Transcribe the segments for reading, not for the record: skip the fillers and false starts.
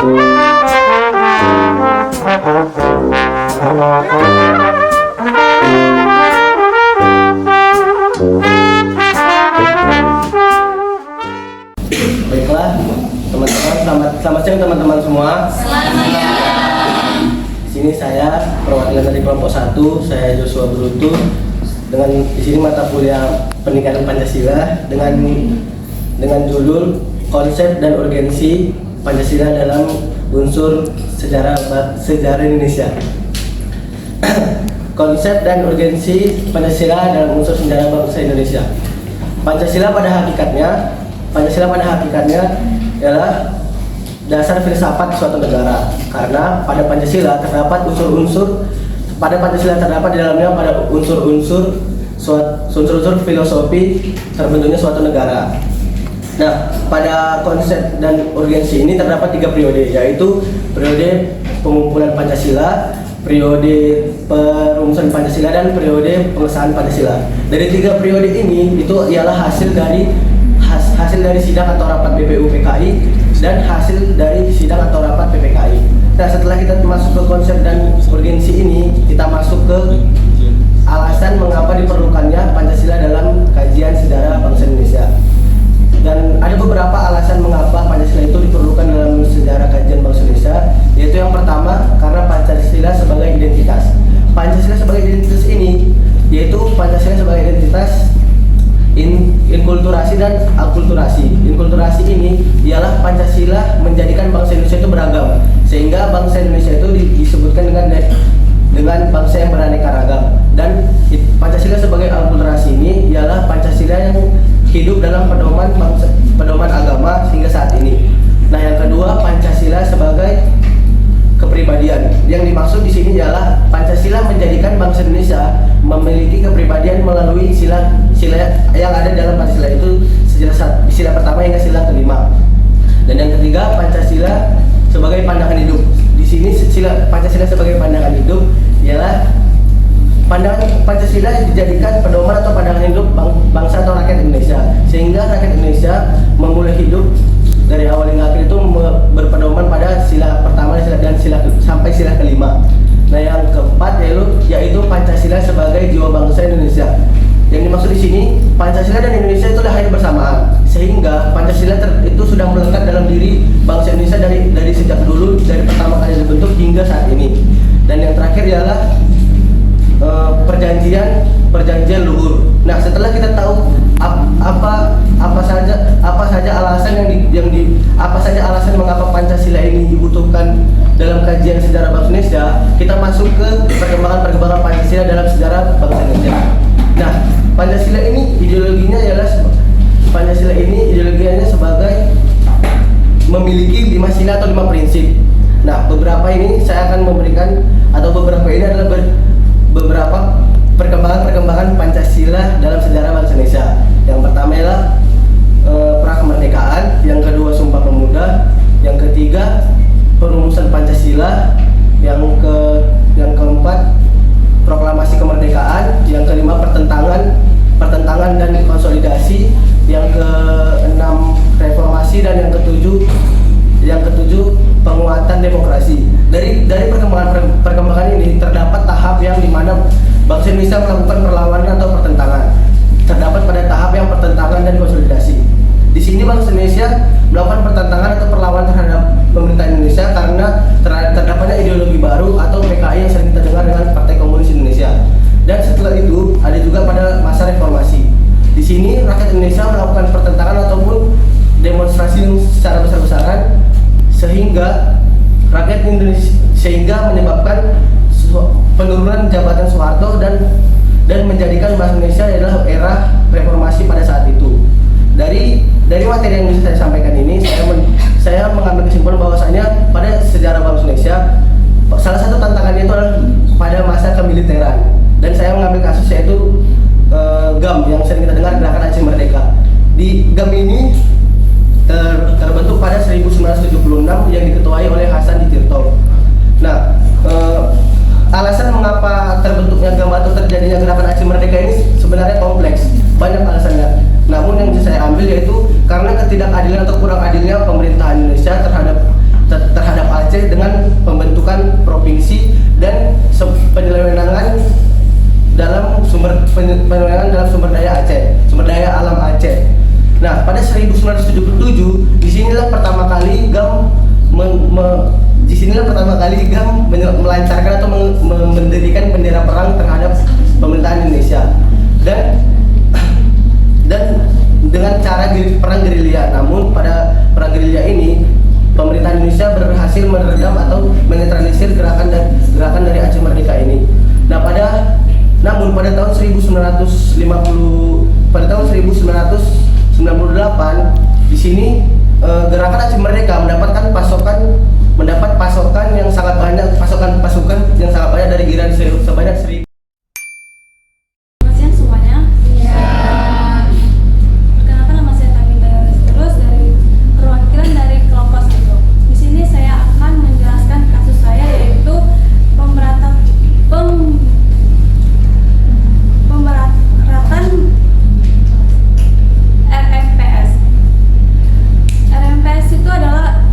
Baiklah, teman-teman, selamat siang teman-teman semua. Selamat siang. Di sini saya perwakilan dari kelompok 1, saya Joshua Brutu. Di sini mata kuliah Pendidikan Pancasila dengan judul Konsep dan Urgensi Pancasila dalam Unsur Sejarah Indonesia. Konsep dan urgensi Pancasila dalam unsur sejarah bangsa Indonesia. Pancasila pada hakikatnya adalah dasar filsafat suatu negara, karena pada Pancasila terdapat di dalamnya pada unsur-unsur filosofi terbentuknya suatu negara. Nah, pada konsep dan urgensi ini terdapat 3 periode, yaitu periode pengumpulan Pancasila, periode perumusan Pancasila, dan periode pengesahan Pancasila. Dari 3 periode ini itu ialah hasil dari sidang atau rapat BPUPKI dan hasil dari sidang atau rapat PPKI. Nah, setelah kita masuk ke konsep dan urgensi ini, kita masuk ke alasan mengapa diperlukannya Pancasila dalam kajian sejarah bangsa Indonesia. Dan ada beberapa alasan mengapa Pancasila itu diperlukan dalam sejarah kajian bangsa Indonesia, yaitu yang pertama, karena Pancasila sebagai identitas. Pancasila sebagai identitas ini, yaitu Pancasila sebagai identitas inkulturasi dan akulturasi. Inkulturasi ini ialah Pancasila menjadikan bangsa Indonesia itu beragam, sehingga bangsa Indonesia itu disebutkan dengan bangsa yang beraneka ragam. Dan Pancasila sebagai akulturasi ini ialah Pancasila yang hidup dalam pedoman agama hingga saat ini. Nah, yang kedua, Pancasila sebagai kepribadian. Yang dimaksud di sini ialah Pancasila menjadikan bangsa Indonesia memiliki kepribadian melalui sila yang ada dalam Pancasila, itu sila pertama hingga sila kelima. Dan yang ketiga, Pancasila sebagai pandangan hidup. Di sini Pancasila sebagai pandangan hidup ialah Pancasila dijadikan pedoman atau pandangan hidup bangsa atau rakyat Indonesia, sehingga rakyat Indonesia memulai hidup dari awal hingga akhir itu berpedoman pada sila pertama dan sampai sila kelima. Nah, yang keempat yaitu Pancasila sebagai jiwa bangsa Indonesia. Yang dimaksud di sini, Pancasila dan Indonesia itu lahir bersamaan, sehingga Pancasila itu sudah melekat dalam diri bangsa Indonesia dari sejak dulu, dari pertama kali dibentuk hingga saat ini. Dan yang terakhir ialah perjanjian luhur. Nah, setelah kita tahu apa saja alasan mengapa Pancasila ini dibutuhkan dalam kajian sejarah bangsa Indonesia, kita masuk ke perkembangan Pancasila dalam sejarah bangsa Indonesia. Nah, Pancasila ini ideologinya sebagai memiliki 5 sila atau 5 prinsip. Nah, beberapa ini saya akan memberikan, atau beberapa ini adalah beberapa perkembangan Pancasila dalam sejarah bangsa Indonesia. Yang pertama ialah pra kemerdekaan, yang kedua Sumpah Pemuda, yang ketiga perumusan Pancasila, yang keempat proklamasi kemerdekaan, yang kelima pertentangan dan konsolidasi, yang keenam reformasi, dan yang ketujuh penguatan demokrasi. Dari perkembangan ini terdapat tahap yang dimana bangsa Indonesia melakukan perlawanan atau pertentangan. Terdapat pada tahap yang pertentangan dan konsolidasi. Di sini bangsa Indonesia melakukan pertentangan atau perlawanan terhadap pemerintah Indonesia karena terdapatnya ideologi baru atau PKI yang sering kita dengar dengan Partai Komunis Indonesia. Dan setelah itu ada juga pada masa reformasi. Di sini rakyat Indonesia melakukan pertentangan ataupun demonstrasi secara besar-besaran sehingga menyebabkan penurunan jabatan Soeharto dan menjadikan bangsa Indonesia adalah era reformasi pada saat itu. Dari materi yang bisa saya sampaikan ini, saya mengambil kesimpulan bahwasanya pada sejarah bangsa Indonesia salah satu tantangannya itu adalah pada masa kemiliteran. Dan saya mengambil kasus yaitu GAM yang sering kita dengar, Gerakan Aceh Merdeka. Di GAM ini terbentuk pada 1976 yang diketuai oleh Hasan Ditirto. Nah, alasan mengapa terbentuknya GAM atau terjadinya Gerakan Aceh Merdeka ini sebenarnya kompleks, banyak alasannya. Namun yang bisa saya ambil yaitu karena ketidakadilan atau kurang adilnya pemerintahan Indonesia terhadap berhasil meredam atau menetralisir gerakan dari Aceh Merdeka ini. Nah, namun pada tahun 1998 di sini gerakan Aceh Merdeka mendapat pasokan yang sangat banyak, pasokan pasukan yang sangat banyak dari Iran sebanyak 1.000. Selamat siang semuanya. Perkenalkan, nama saya Tabita terus dari perwakilan dari kelompok 1. Di sini saya akan menjelaskan kasus saya, yaitu pemberatan RMPS. RMPS itu adalah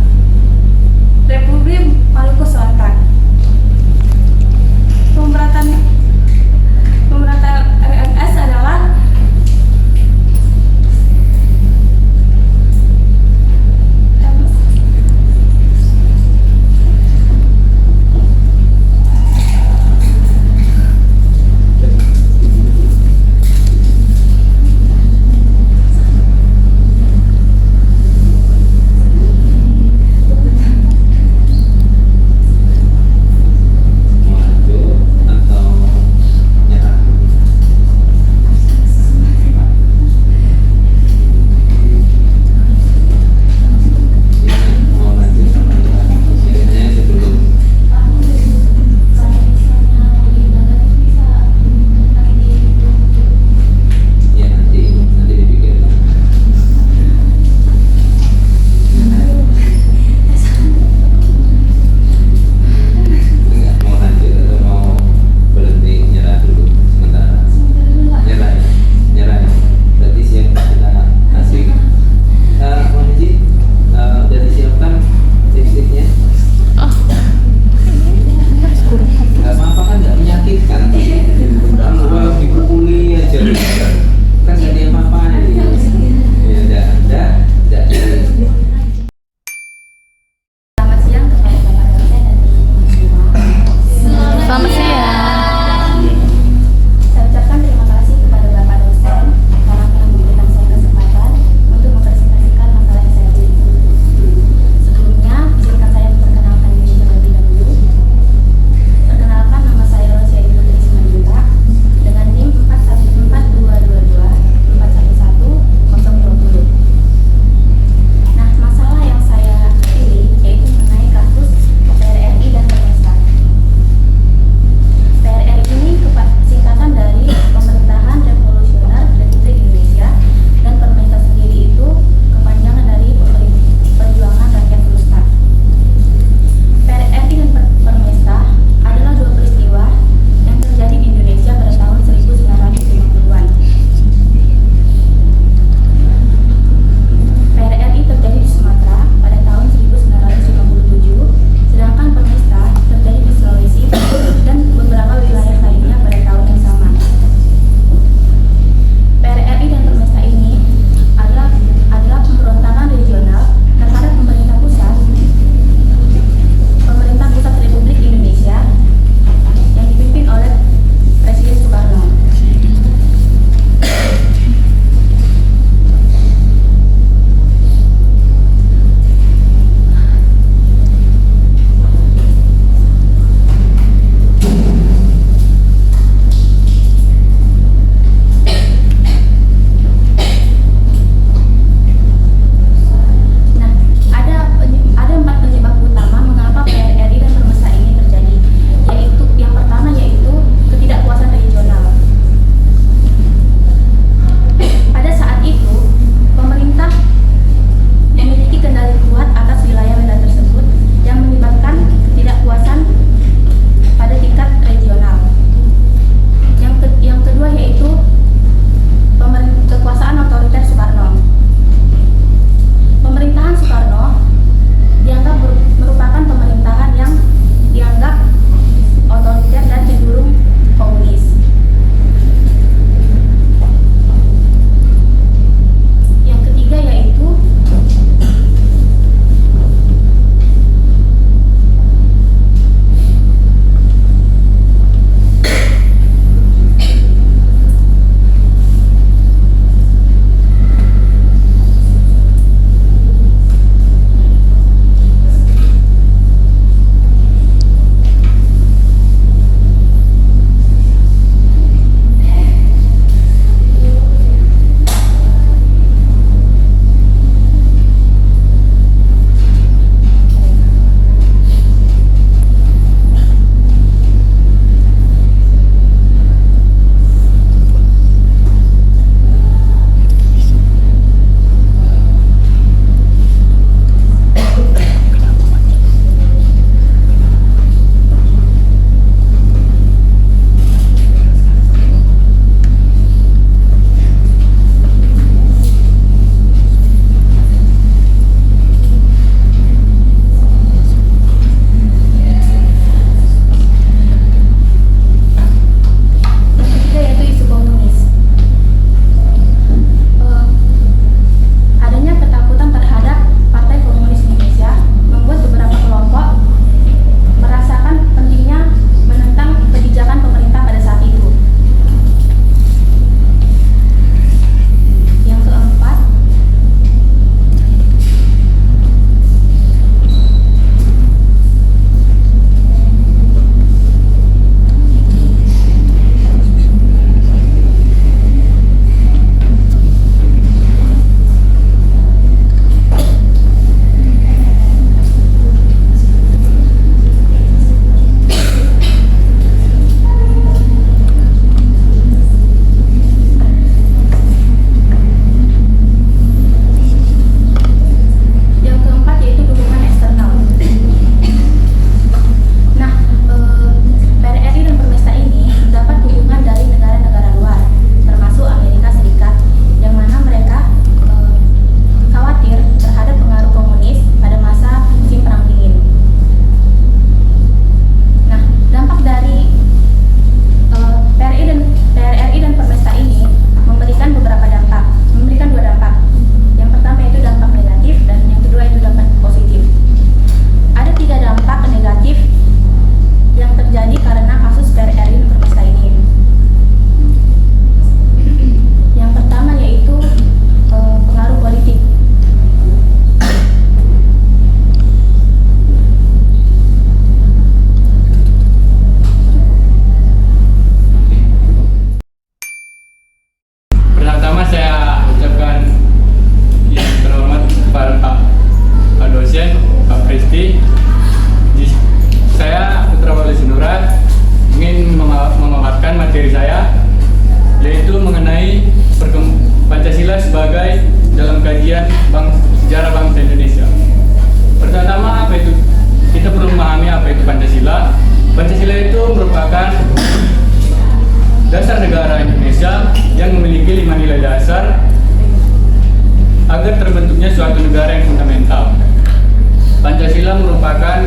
merupakan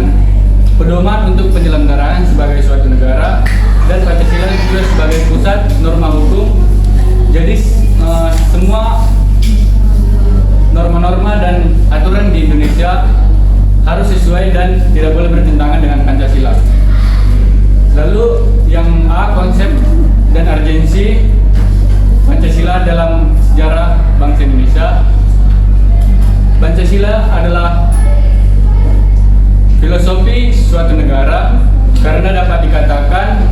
pedoman untuk penyelenggaraan sebagai suatu negara, dan Pancasila juga sebagai pusat norma hukum. Jadi semua norma-norma dan aturan di Indonesia harus sesuai dan tidak boleh bertentangan dengan Pancasila. Lalu yang A, konsep dan urgensi Pancasila dalam sejarah bangsa Indonesia. Pancasila adalah filosofi suatu negara karena dapat dikatakan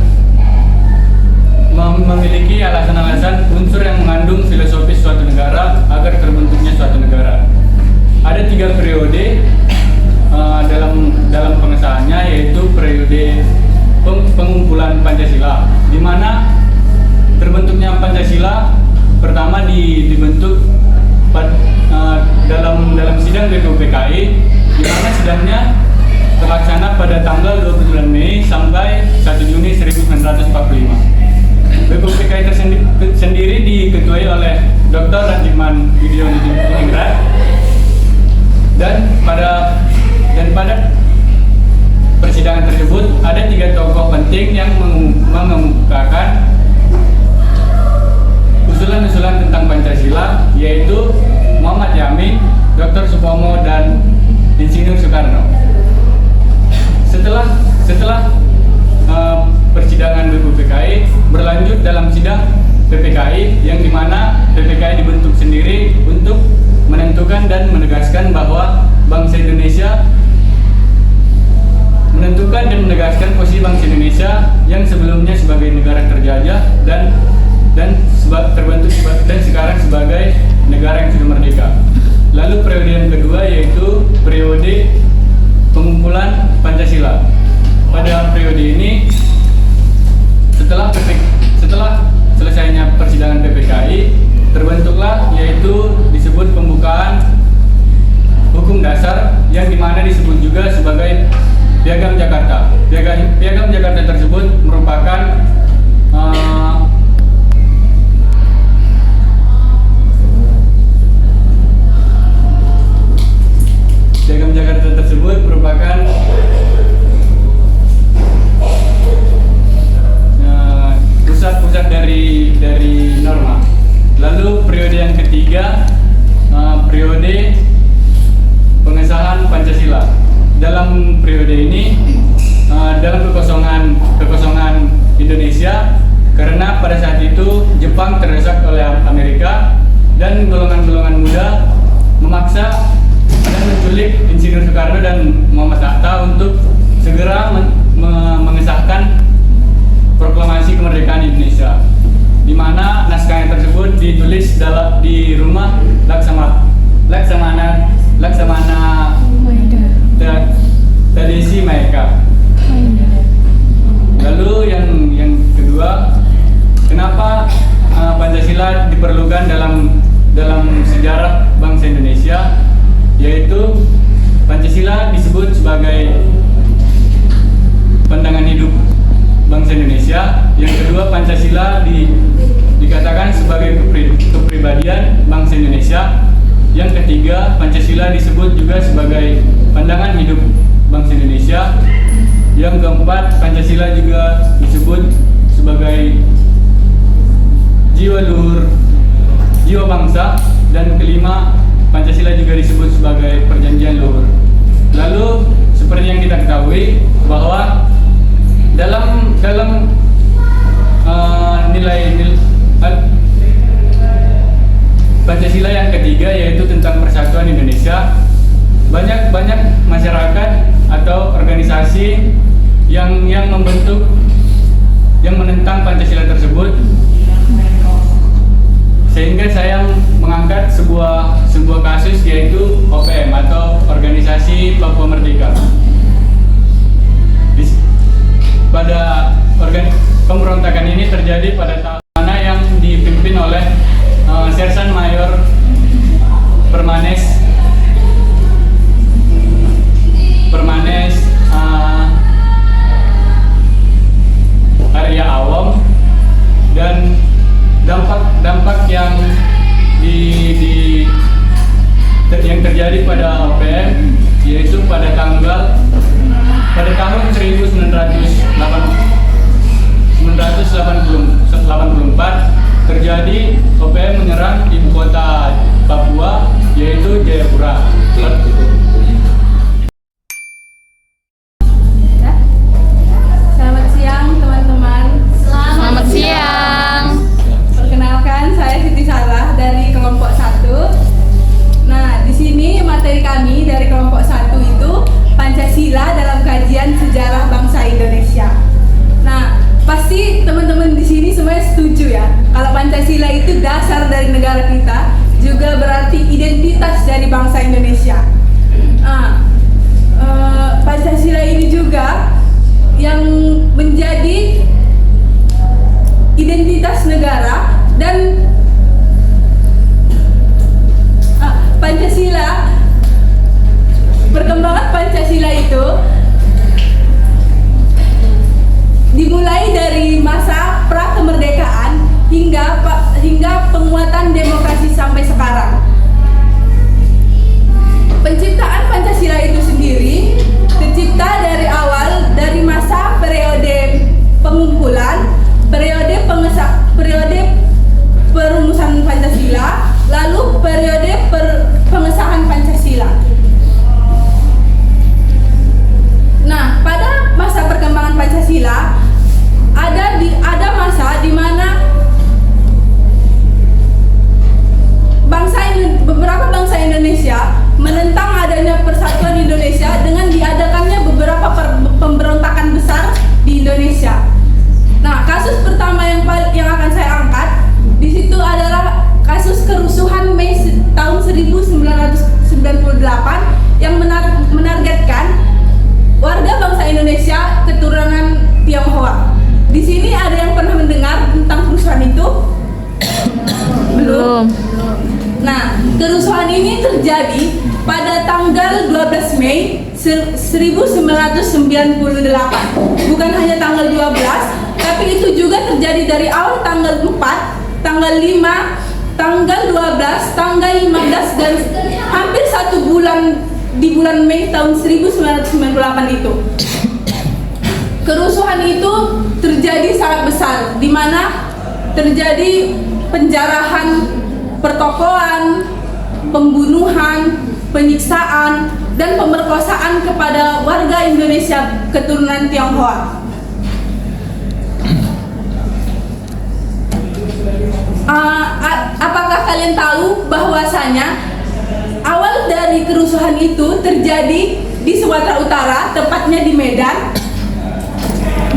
memiliki alasan-alasan unsur yang mengandung filosofi suatu negara agar terbentuknya suatu negara. Ada 3 periode dalam pengesahannya, yaitu periode pengumpulan Pancasila, di mana terbentuknya Pancasila pertama dibentuk dalam sidang BPUPKI, di mana sidangnya terlaksana pada tanggal 29 Mei sampai 1 Juni 1945. BPUPKI sendiri diketuai oleh Dr. Rajiman Widioningrat, dan pada persidangan tersebut ada 3 tokoh penting yang mengemukakan usulan-usulan tentang Pancasila, yaitu Muhammad Yamin, Dr. Supomo, dan Insinyur Soekarno. Setelah persidangan BPUPKI berlanjut dalam sidang PPKI, yang dimana PPKI dibentuk sendiri untuk menentukan dan menegaskan bahwa bangsa Indonesia posisi bangsa Indonesia yang sebelumnya sebagai negara terjajah dan sekarang sebagai negara yang sudah merdeka. Lalu periode yang kedua yaitu periode pengumpulan Pancasila. Pada periode ini, setelah selesainya persidangan PPKI, terbentuklah yaitu disebut pembukaan hukum dasar, yang dimana disebut juga sebagai Piagam Jakarta. Piagam Jakarta tersebut merupakan pusat dari norma. Lalu periode yang ketiga, periode pengesahan Pancasila. Dalam periode ini, dalam kekosongan Indonesia, karena pada saat itu Jepang terdesak oleh Amerika dan golongan-golongan muda memaksa dan menculik Insinyur Soekarno dan Muhammad Hatta untuk segera mengesahkan proklamasi kemerdekaan Indonesia, di mana naskah tersebut ditulis di rumah Laksamana Tadesi Maeka. Lalu yang kedua, kenapa Pancasila diperlukan dalam sejarah bangsa Indonesia, yaitu Pancasila disebut sebagai pandangan hidup bangsa Indonesia. Yang kedua, Pancasila dikatakan sebagai kepribadian bangsa Indonesia. Yang ketiga, Pancasila disebut juga sebagai pandangan hidup bangsa Indonesia. Yang keempat, Pancasila juga disebut sebagai jiwa luhur, jiwa bangsa. Dan kelima, Pancasila juga disebut sebagai perjanjian luhur. Lalu seperti yang kita ketahui bahwa dalam nilai Pancasila yang ketiga, yaitu tentang persatuan Indonesia, banyak masyarakat atau organisasi yang menentang Pancasila tersebut, sehingga saya mengangkat sebuah kasus, yaitu OPM atau Organisasi Papua Merdeka. Pada pemberontakan ini terjadi pada tahun mana yang dipimpin oleh Sersan Mayor Permanes Arya Awam, dan dampak yang yang terjadi pada OPM, yaitu pada tanggal sini semuanya setuju ya, kalau Pancasila itu dasar dari negara kita, juga berarti identitas dari bangsa Indonesia. Pancasila ini juga yang menjadi identitas negara, dan Pancasila, perkembangan Pancasila itu dimulai dari masa pra-kemerdekaan hingga penguatan demokrasi sampai sekarang. Penciptaan Pancasila itu sendiri tercipta dari awal, dari masa periode pengumpulan, periode perumusan Pancasila, lalu periode pengesahan Pancasila. Nah, pada masa perkembangan Pancasila ada masa di mana beberapa bangsa Indonesia menentang adanya persatuan Indonesia dengan diadakannya beberapa pemberontakan besar di Indonesia. Nah, kasus pertama yang akan saya angkat di situ adalah kasus kerusuhan Mei tahun 1998 yang menargetkan warga bangsa Indonesia keturunan Tionghoa. Di sini ada yang pernah mendengar tentang kerusuhan itu? Belum. Nah, kerusuhan ini terjadi pada tanggal 12 Mei 1998. Bukan hanya tanggal 12, tapi itu juga terjadi dari awal tanggal 4, tanggal 5, tanggal 12, tanggal 15, dan hampir 1 bulan di bulan Mei tahun 1998 itu. Kerusuhan itu terjadi sangat besar, di mana terjadi penjarahan, pertokoan, pembunuhan, penyiksaan, dan pemerkosaan kepada warga Indonesia keturunan Tionghoa. Apakah kalian tahu bahwasanya awal dari kerusuhan itu terjadi di Sumatera Utara, tepatnya di Medan?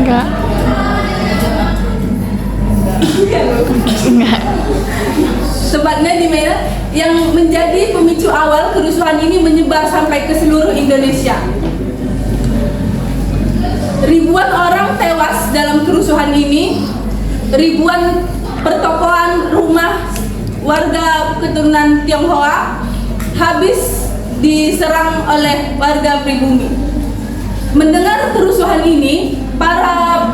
Enggak. Enggak. Tepatnya di Medan, yang menjadi pemicu awal kerusuhan ini menyebar sampai ke seluruh Indonesia. Ribuan orang tewas dalam kerusuhan ini, ribuan pertokoan, rumah warga keturunan Tionghoa habis diserang oleh warga pribumi. Mendengar kerusuhan ini, para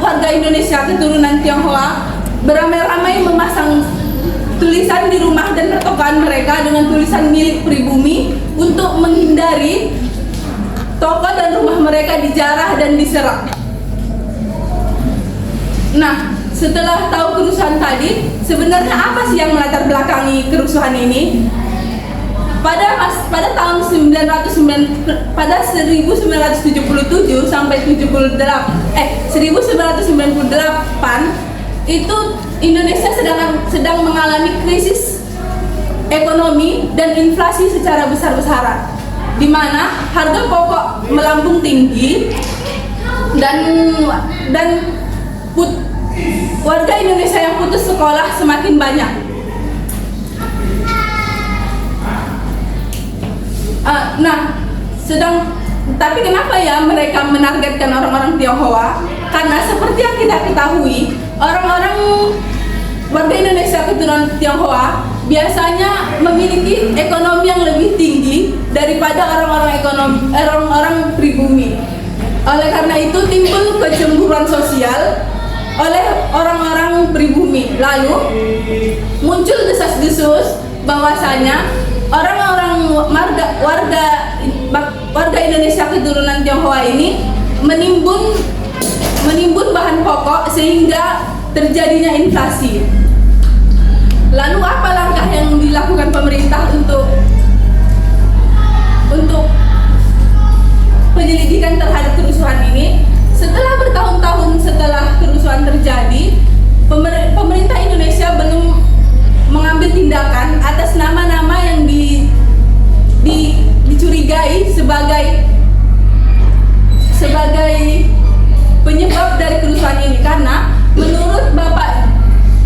warga Indonesia keturunan Tionghoa beramai-ramai memasang tulisan di rumah dan pertokoan mereka dengan tulisan milik pribumi untuk menghindari toko dan rumah mereka dijarah dan diserang. Nah, setelah tahu kerusuhan tadi, sebenarnya apa sih yang melatar belakangi kerusuhan ini? Pada tahun 1997 sampai 1998 itu Indonesia sedang mengalami krisis ekonomi dan inflasi secara besar-besaran, di mana harga pokok melambung tinggi dan warga Indonesia yang putus sekolah semakin banyak. Tapi kenapa ya mereka menargetkan orang-orang Tionghoa? Karena seperti yang kita ketahui, orang-orang warga Indonesia keturunan Tionghoa biasanya memiliki ekonomi yang lebih tinggi daripada orang-orang pribumi. Oleh karena itu timbul kecemburuan sosial oleh orang-orang pribumi. Lalu muncul desas-desus bahwasanya orang-orang warga Indonesia keturunan Tionghoa ini menimbun bahan pokok sehingga terjadinya inflasi. Lalu apa langkah yang dilakukan pemerintah untuk penyelidikan terhadap kerusuhan ini? Setelah bertahun-tahun setelah kerusuhan terjadi, pemerintah Indonesia belum mengambil tindakan atas nama-nama yang dicurigai sebagai penyebab dari kerusuhan ini, karena menurut menurut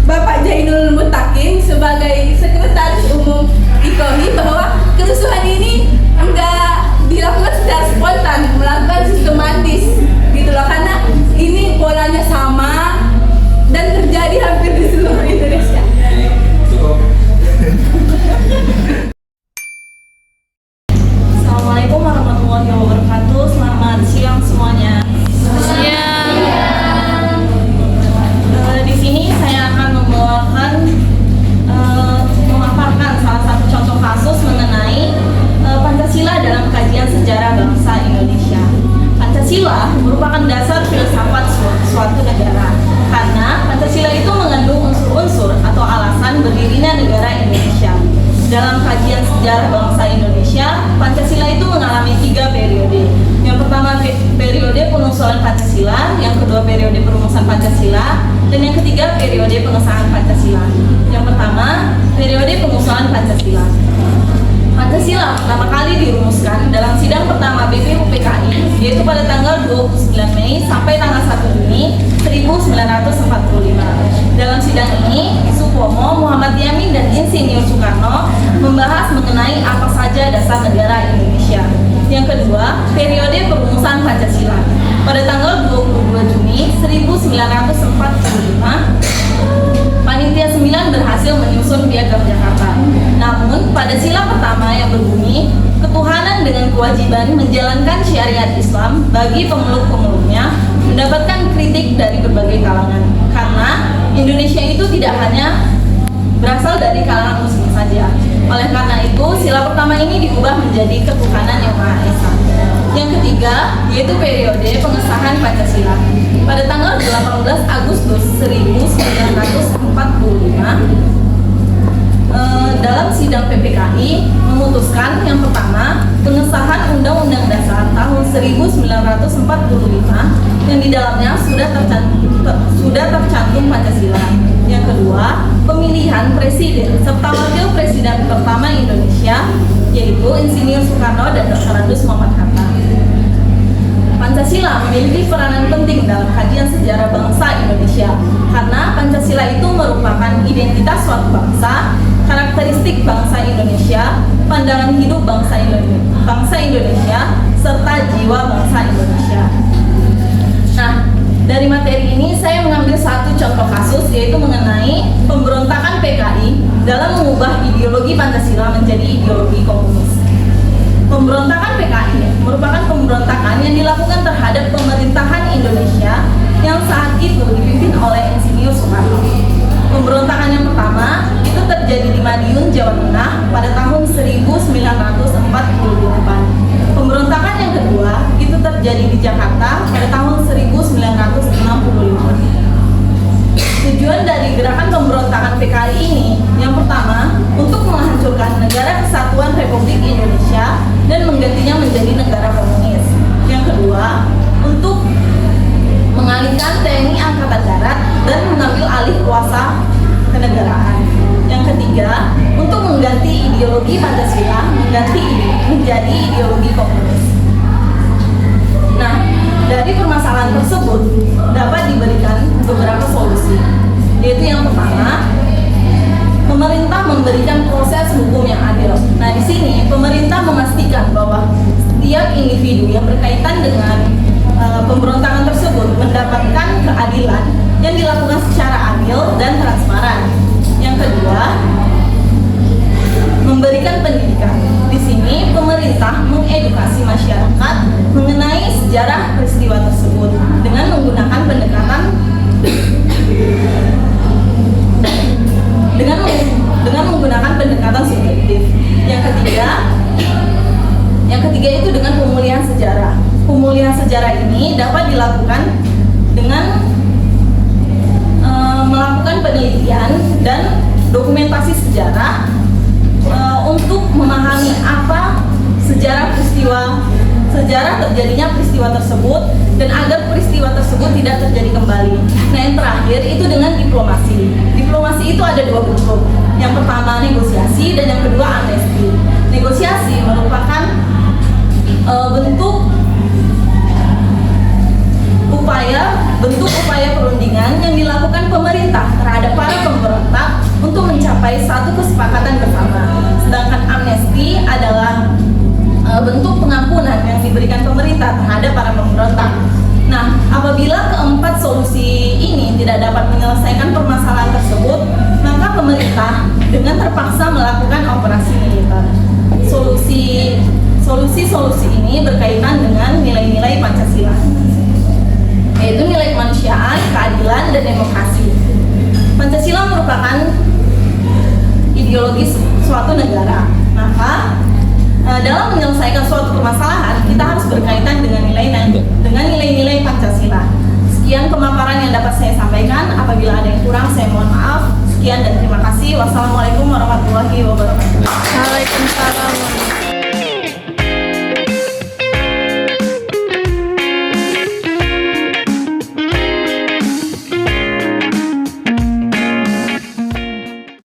Bapak Jainul Mutakin sebagai Sekretaris Umum IKOHI bahwa kerusuhan ini enggak dilakukan secara spontan, melakukan sistematis gitu loh, karena ini polanya sama dan terjadi hampir di seluruh Indonesia. Assalamualaikum warahmatullahi wabarakatuh. Selamat siang semuanya. Di sini saya akan memaparkan salah satu contoh kasus mengenai Pancasila dalam kajian sejarah bangsa Indonesia. Pancasila merupakan dasar filsafat suatu negara karena Pancasila itu mengandung unsur-unsur atau alasan berdirinya negara Indonesia. Dalam kajian sejarah bangsa Indonesia, Pancasila itu mengalami 3 periode. Yang pertama periode pengusulan Pancasila, yang kedua periode perumusan Pancasila, dan yang ketiga periode pengesahan Pancasila. Yang pertama, periode pengusulan Pancasila. Pancasila pertama kali dirumuskan dalam sidang pertama BPUPKI, yaitu pada tanggal 29 Mei sampai tanggal 1 Juni 1945. Dalam sidang ini, Supomo, Muhammad Yamin, dan Insinyur Soekarno membahas mengenai apa saja dasar negara Indonesia. Yang kedua, periode perumusan Pancasila. Pada tanggal 22 Juni 1945, Panitia 9 berhasil menyusun Piagam Jakarta. Namun, pada sila pertama yang berbunyi, ketuhanan dengan kewajiban menjalankan syariat Islam bagi pemeluk-pemeluknya mendapatkan kritik dari berbagai kalangan. Karena Indonesia itu tidak hanya berasal dari kalangan muslim saja. Oleh karena itu, sila pertama ini diubah menjadi ketuhanan yang Maha Esa. Yang ketiga, yaitu periode pengesahan Pancasila. Pada tanggal 18 Agustus 1945, dalam sidang PPKI memutuskan yang pertama, pengesahan Undang-Undang Dasar tahun 1945 yang di dalamnya sudah tercantum Pancasila. Yang kedua, pemilihan presiden serta wakil presiden pertama Indonesia, yaitu Insinyur Soekarno dan Dr. Andes Muhammad Hatta. Pancasila memiliki peranan penting dalam kajian sejarah bangsa Indonesia karena Pancasila itu merupakan identitas suatu bangsa, karakteristik bangsa Indonesia, pandangan hidup bangsa Indonesia, serta jiwa bangsa Indonesia. Nah, dari materi ini saya mengambil satu contoh kasus, yaitu mengenai pemberontakan PKI dalam mengubah ideologi Pancasila menjadi ideologi komunis. Pemberontakan PKI merupakan pemberontakan yang dilakukan terhadap pemerintahan Indonesia yang saat itu dipimpin oleh Insinyur Soekarno. Pemberontakan yang pertama itu terjadi di Madiun, Jawa Tengah pada tahun 1948. Pemberontakan yang kedua itu terjadi di Jakarta pada tahun 1965. Tujuan dari gerakan pemberontakan PKI ini yang pertama, untuk menghancurkan Negara Kesatuan Republik Indonesia dan menggantinya menjadi negara komunis. Yang kedua, untuk mengalihkan TNI Angkatan Darat dan mengambil alih kuasa kenegaraan. Yang ketiga, untuk mengganti ideologi Pancasila menjadi ideologi komunis. Nah, dari permasalahan tersebut dapat diberikan beberapa solusi, yaitu yang pertama, pemerintah memberikan proses hukum yang adil. Nah, di sini pemerintah memastikan bahwa setiap individu yang berkaitan dengan pemberontakan tersebut mendapatkan keadilan yang dilakukan secara adil dan transparan. Yang kedua, memberikan pendidikan. Di sini pemerintah mengedukasi masyarakat mengenai sejarah peristiwa tersebut dengan menggunakan pendekatan dengan menggunakan pendekatan subjektif. Yang ketiga itu dengan pemulihan sejarah. Pemulihan sejarah ini dapat dilakukan dengan melakukan penelitian dan dokumentasi sejarah untuk memahami apa sejarah terjadinya peristiwa tersebut dan agar peristiwa tersebut tidak terjadi kembali. Nah, yang terakhir itu dengan diplomasi. Diplomasi itu ada dua bentuk. Yang pertama negosiasi dan yang kedua amnesti. Negosiasi merupakan bentuk upaya perundingan yang dilakukan pemerintah terhadap para pemberontak untuk mencapai satu kesepakatan bersama. Sedangkan amnesti adalah bentuk pengampunan yang diberikan pemerintah terhadap para pemberontak. Nah, apabila keempat solusi ini tidak dapat menyelesaikan permasalahan tersebut, maka pemerintah dengan terpaksa melakukan operasi militer. Solusi ini berkaitan dengan nilai-nilai